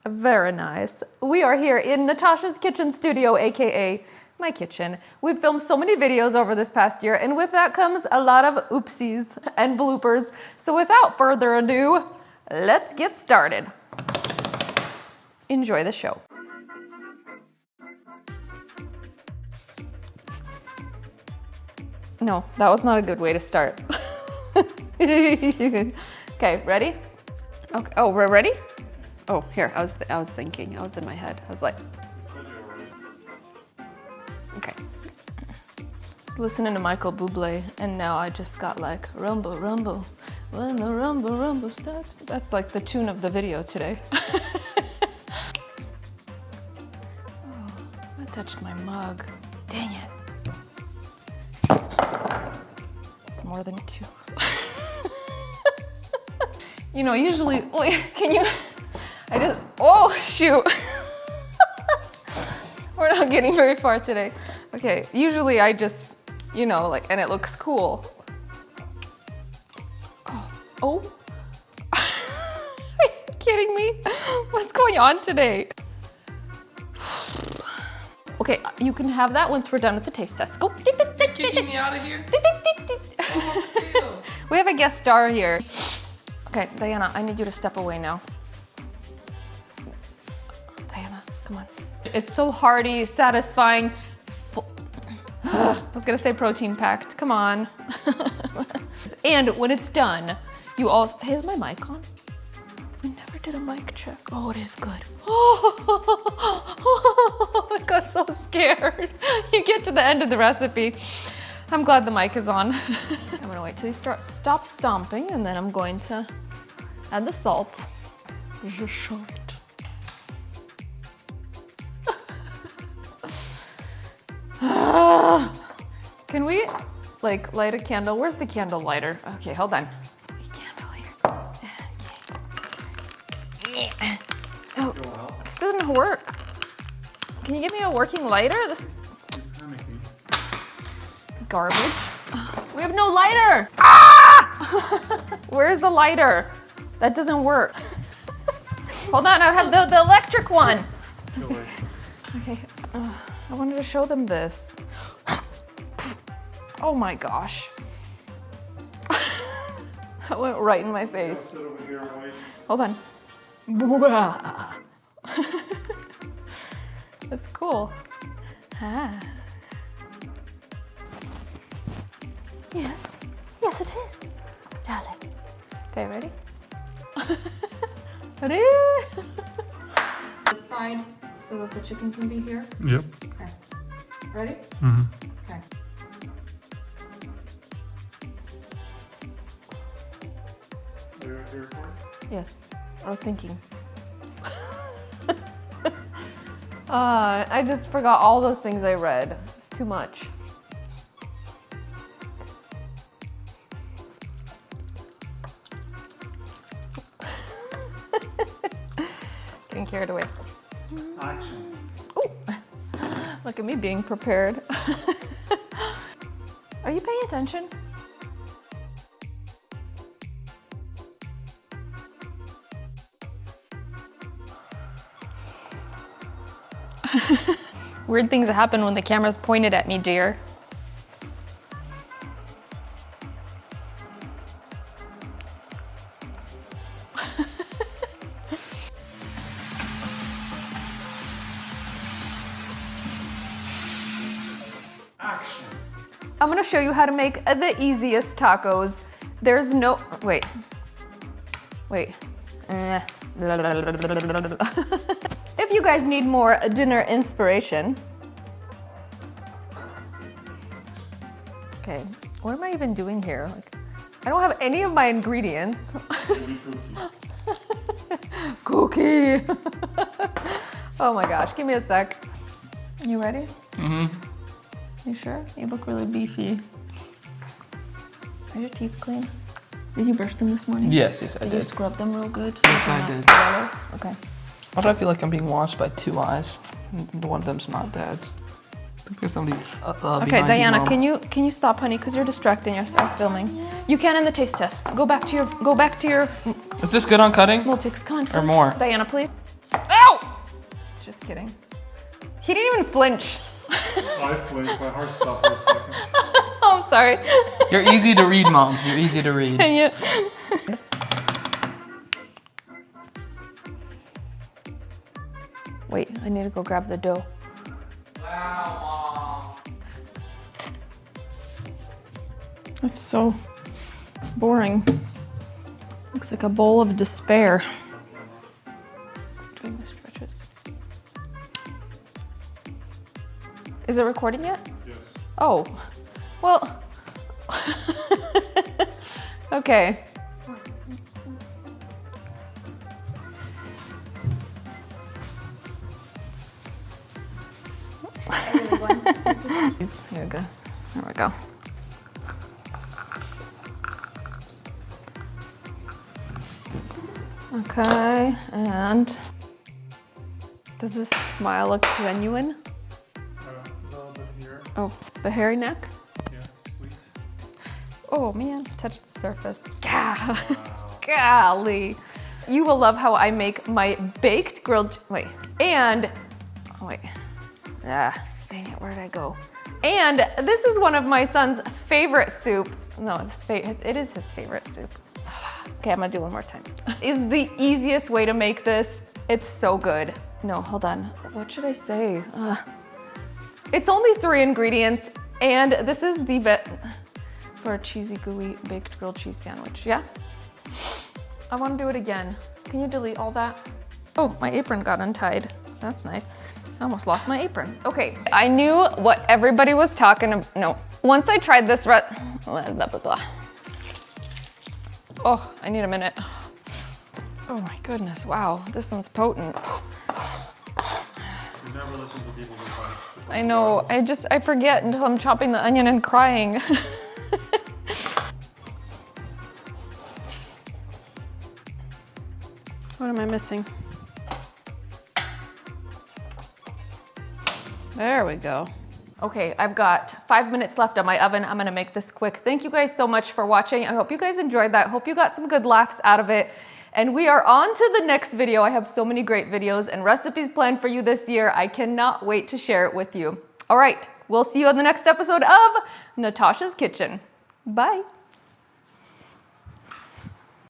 Very nice. We are here in Natasha's kitchen studio, AKA my kitchen. We've filmed so many videos over this past year, and with that comes a lot of oopsies and bloopers. So without further ado, let's get started. Enjoy the show. No, that was not a good way to start. Okay, ready? Okay. Oh, we're ready? Oh, here, I was thinking, I was in my head. I was like, okay. I was listening to Michael Bublé, and now I just got like, rumble, rumble, when the rumble, rumble starts. That's like the tune of the video today. Oh, I touched my mug. Dang it. It's more than two. You know, usually, wait, can you, oh shoot. We're not getting very far today. Okay, usually I just, you know, like, and it looks cool. Oh. Are you kidding me? What's going on today? Okay, you can have that once we're done with the taste test. Go. You're kicking me out of here? Oh, we have a guest star here. Okay, Diana, I need you to step away now. Diana, come on. It's so hearty, satisfying. I was gonna say protein packed, come on. And when it's done, you also, hey, is my mic on? We never did a mic check. Oh, it is good. Oh, I got so scared. You get to the end of the recipe. I'm glad the mic is on. I'm gonna wait till you stop stomping, and then I'm going to add the salt. Here's your salt. Can we like light a candle? Where's the candle lighter? Okay, hold on. Candle here. Okay. Oh, this doesn't work. Can you give me a working lighter? This is garbage. We have no lighter. Ah! Where's the lighter? That doesn't work. Hold on, I have the electric one. Okay, I wanted to show them this. Oh my gosh. That went right in my face. Hold on. That's cool. Ah. Yes. Yes, it is. Darling. Okay, ready? Ready? This side so that the chicken can be here. Yep. Okay. Ready? Mm-hmm. Okay. Yes. I was thinking. I just forgot all those things I read. It's too much. Getting carried away. Action. Oh, look at me being prepared. Are you paying attention? Weird things happen when the camera's pointed at me, dear. Action. I'm gonna show you how to make the easiest tacos. There's no, wait. If you guys need more dinner inspiration. Okay, what am I even doing here? Like, I don't have any of my ingredients. Cookie. Oh my gosh, give me a sec. You ready? Mm-hmm. You sure? You look really beefy. Are your teeth clean? Did you brush them this morning? Yes, I did. Did you scrub them real good? So Yes, I did. Yellow? Okay. Why do I feel like I'm being watched by two eyes? And one of them's not Dad's. I think there's somebody Okay, Diana, can you stop, honey? Because you're distracting yourself filming. You can in the taste test. Go back to your. Is this good on cutting? Multics con. Or more? Diana, please. just kidding. He didn't even flinch. I flinched. My heart stopped for a second. Oh, I'm sorry. You're easy to read, Mom. You're easy to read. Yeah. Wait, I need to go grab the dough. Wow, Mom. That's so boring. Looks like a bowl of despair. Doing the stretches. Is it recording yet? Yes. Oh, well. Okay. Here it goes. There we go. Okay, and does this smile look genuine? A little bit here. Oh, the hairy neck? Yeah, squeeze. Oh man, touch the surface. Gah. Golly. You will love how I make my baked grilled, wait, and, oh wait, dang it, where did I go? And this is one of my son's favorite soups. No, it is his favorite soup. Okay, I'm gonna do one more time. Is the easiest way to make this. It's so good. No, hold on. What should I say? It's only 3 ingredients, and this is the best for a cheesy, gooey, baked grilled cheese sandwich, yeah? I wanna do it again. Can you delete all that? Oh, my apron got untied. That's nice. I almost lost my apron. Okay, I knew what everybody was talking about. No, once I tried this blah, blah, blah. Oh, I need a minute. Oh my goodness, wow, this one's potent. You never listen to people's advice. I know, I forget until I'm chopping the onion and crying. What am I missing? There we go. Okay, I've got 5 minutes left on my oven. I'm gonna make this quick. Thank you guys so much for watching. I hope you guys enjoyed that. Hope you got some good laughs out of it. And we are on to the next video. I have so many great videos and recipes planned for you this year. I cannot wait to share it with you. All right, we'll see you on the next episode of Natasha's Kitchen. Bye.